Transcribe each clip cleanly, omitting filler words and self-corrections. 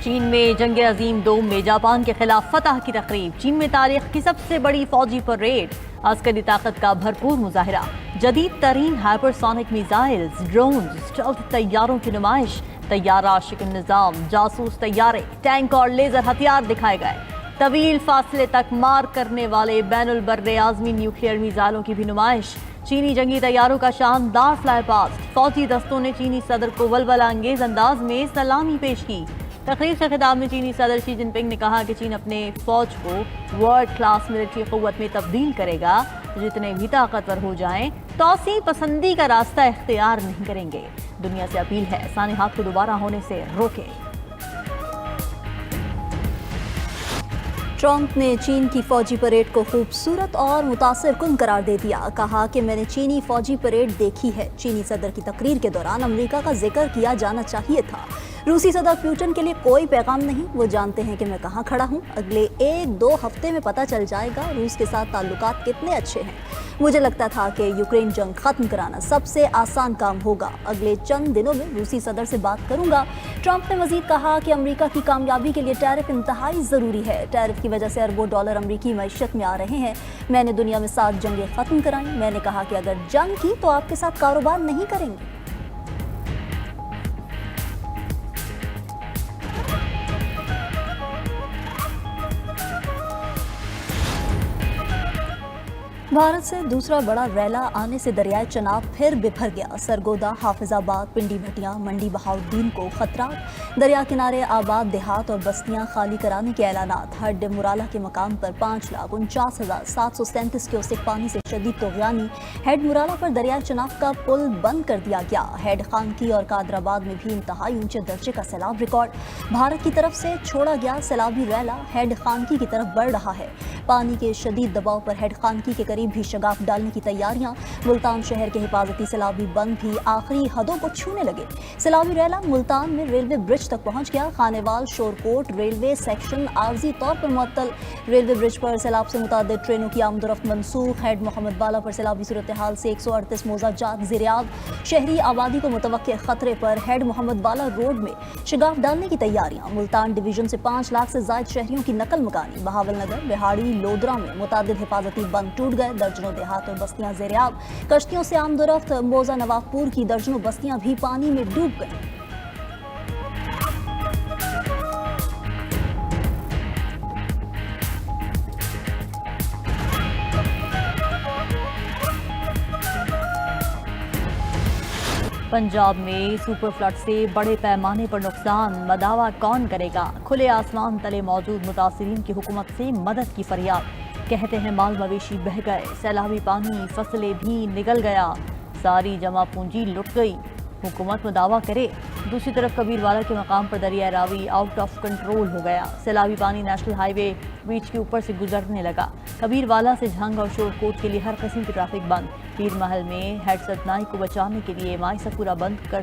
چین میں جنگ عظیم دوم میں جاپان کے خلاف فتح کی تقریب. چین میں تاریخ کی سب سے بڑی فوجی پریڈ. عسکری طاقت کا بھرپور مظاہرہ. جدید ترین ہائپرسونک میزائلز، ڈرونز، اسٹیلتھ طیاروں کی نمائش. طیارہ شکن نظام، جاسوس طیارے، ٹینک اور لیزر ہتھیار دکھائے گئے. طویل فاصلے تک مار کرنے والے بین البر اعظمی نیوکلیئر میزائلوں کی بھی نمائش. چینی جنگی طیاروں کا شاندار فلائی پاسٹ. فوجی دستوں نے چینی صدر کو ولولہ انگیز انداز میں سلامی پیش کی. تقریب سے خطاب میں چینی صدر شی جن پنگ نے کہا کہ چین اپنے فوج کو ورلڈ کلاس ملٹری قوت میں تبدیل کرے گا. جتنے بھی طاقتور ہو جائیں توسیع پسندی کا راستہ اختیار نہیں کریں گے. دنیا سے اپیل ہے سانحات کو دوبارہ ہونے سے روکے. ٹرمپ نے چین کی فوجی پریڈ کو خوبصورت اور متاثر کن قرار دے دیا. کہا کہ میں نے چینی فوجی پریڈ دیکھی ہے. چینی صدر کی تقریر کے دوران امریکہ کا ذکر کیا جانا چاہیے تھا. روسی صدر پیوٹن کے لیے کوئی پیغام نہیں. وہ جانتے ہیں کہ میں کہاں کھڑا ہوں. اگلے 1-2 ہفتے میں پتہ چل جائے گا روس کے ساتھ تعلقات کتنے اچھے ہیں. مجھے لگتا تھا کہ یوکرین جنگ ختم کرانا سب سے آسان کام ہوگا. اگلے چند دنوں میں روسی صدر سے بات کروں گا. ٹرمپ نے مزید کہا کہ امریکہ کی کامیابی کے لیے ٹیرف انتہائی ضروری ہے. ٹیرف کی وجہ سے اربوں ڈالر امریکی معیشت میں آ رہے ہیں. میں نے دنیا میں 7 جنگیں ختم کرائیں. میں نے کہا کہ اگر جنگ کی تو آپ کے ساتھ کاروبار نہیں کریں گے. بھارت سے دوسرا بڑا ریلا آنے سے دریائے چناب پھر بکھر گیا. سرگودا، حافظ آباد، پنڈی بھٹیاں، منڈی بہاؤالدین کو خطرات. دریا کنارے آباد دیہات اور بستیاں خالی کرانے کے اعلانات. ہڈ مرالہ کے مقام پر 5,49,737 کیوسک پانی سے شدید طغیانی. ہیڈ مرالہ پر دریائے چناب کا پل بند کر دیا گیا. ہیڈ خانکی اور قادر آباد میں بھی انتہائی اونچے درجے کا سیلاب ریکارڈ. بھارت کی طرف سے چھوڑا گیا سیلابی ریلا ہیڈ خانکی کی طرف بڑھ رہا ہے. پانی کے شدید دباؤ پر ہیڈ خانکی کے قریب بھی شگاف ڈالنے کی تیاریاں. ملتان شہر کے حفاظتی سیلابی بند بھی آخری حدوں کو چھونے لگے. سیلابی ریلا ملتان میں ریلوے برج تک پہنچ گیا. خانیوال شورکوٹ ریلوے سیکشن عارضی طور پر معطل. ریلوے برج پر سیلاب سے متعدد ٹرینوں کی آمد و رفت منسوخ. ہیڈ محمد بالا پر سیلابی صورتحال سے 138 موزہ جات زیریاب. شہری آبادی کو متوقع خطرے پر ہیڈ محمد بالا روڈ میں شگاف ڈالنے کی تیاریاں. ملتان ڈویژن سے 5 لاکھ سے زائد شہریوں کی نقل مکانی. بہاول نگر، بہاڑی، لودرا میں متعدد حفاظتی بند ٹوٹ گئے. درجنوں دیہات اور بستیاں زیریاب. کشتیوں سے آمد و رفت. موزہ نواب پور کی درجنوں بستیاں بھی پانی میں ڈوب گئیں. پنجاب میں سپر فلڈ سے بڑے پیمانے پر نقصان. مداوا کون کرے گا؟ کھلے آسمان تلے موجود متاثرین کی حکومت سے مدد کی فریاد. کہتے ہیں مال مویشی بہہ گئے. سیلابی پانی فصلیں بھی نگل گیا. ساری جمع پونجی لٹ گئی. حکومت مداوا کرے. دوسری طرف کبیروالا کے مقام پر دریائے راوی آؤٹ آف کنٹرول ہو گیا. سیلابی پانی نیشنل ہائی وے بیچ کے اوپر سے گزرنے لگا. کبیروالا سے جھنگ اور شورکوٹ کے لیے ہر قسم کی ٹریفک بند. پیر محل میں ہیڈ ستنائی کو بچانے کے لیے مائی سفورہ بند کر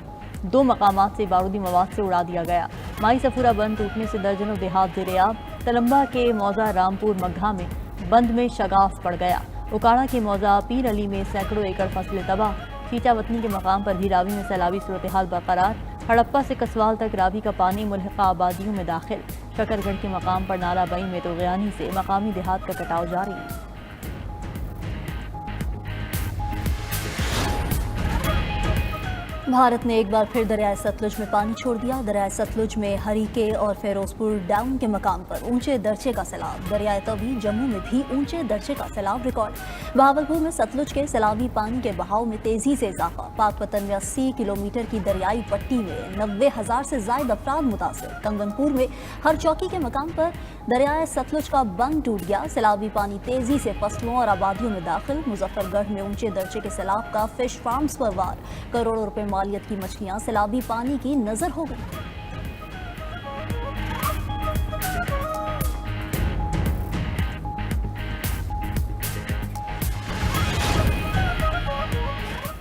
2 مقامات سے بارودی مواد سے اڑا دیا گیا. مائی سفورہ بند ٹوٹنے سے درجنوں دیہات زیریاب. تلمبا کے موزہ رامپور مگھا میں بند میں شگاف پڑ گیا. اکاڑا کے موزہ پیر علی میں سینکڑوں ایکڑ فصلیں تباہ. چیچا وطنی کے مقام پر بھی راوی میں سیلابی صورتحال برقرار. ہڑپا سے کسوال تک راوی کا پانی ملحقہ آبادیوں میں داخل. شکر گڑھ کے مقام پر نالا بئی میں طغیانی سے مقامی دیہات کا کٹاؤ جاری. بھارت نے ایک بار پھر دریائے ستلج میں پانی چھوڑ دیا. دریائے ستلج میں ہریکے اور فیروز پور ڈیم کے مقام پر اونچے درجے کا سیلاب. دریائے توی جموں میں بھی اونچے درجے کا سیلاب ریکارڈ. بہاولپور میں ستلج کے سیلابی پانی کے بہاؤ میں تیزی سے اضافہ. پاک پتن میں 80 کلومیٹر کی دریائی پٹی میں 90,000 سے زائد افراد متاثر. کنگن پور میں ہر چوکی کے مقام پر دریائے ستلج کا بند ٹوٹ گیا. سیلابی پانی تیزی سے فصلوں اور آبادیوں میں داخل. مظفر گڑھ میں اونچے درجے کے سیلاب کا فش فارمز پر وار. کروڑوں روپے مالیت کی مچھلیاں سیلابی پانی کی نظر ہو گئی.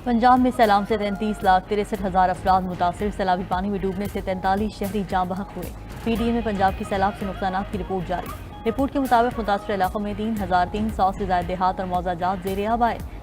پنجاب میں سیلاب سے 33,63,000 افراد متاثر. سیلابی پانی میں ڈوبنے سے 43 شہری جاں بحق ہوئے. پی ڈی اے میں پنجاب کی سیلاب سے نقصانات کی رپورٹ جاری. رپورٹ کے مطابق متاثرہ علاقوں میں 3,300 سے زائد دیہات اور موزہ جات زیر آب آئے.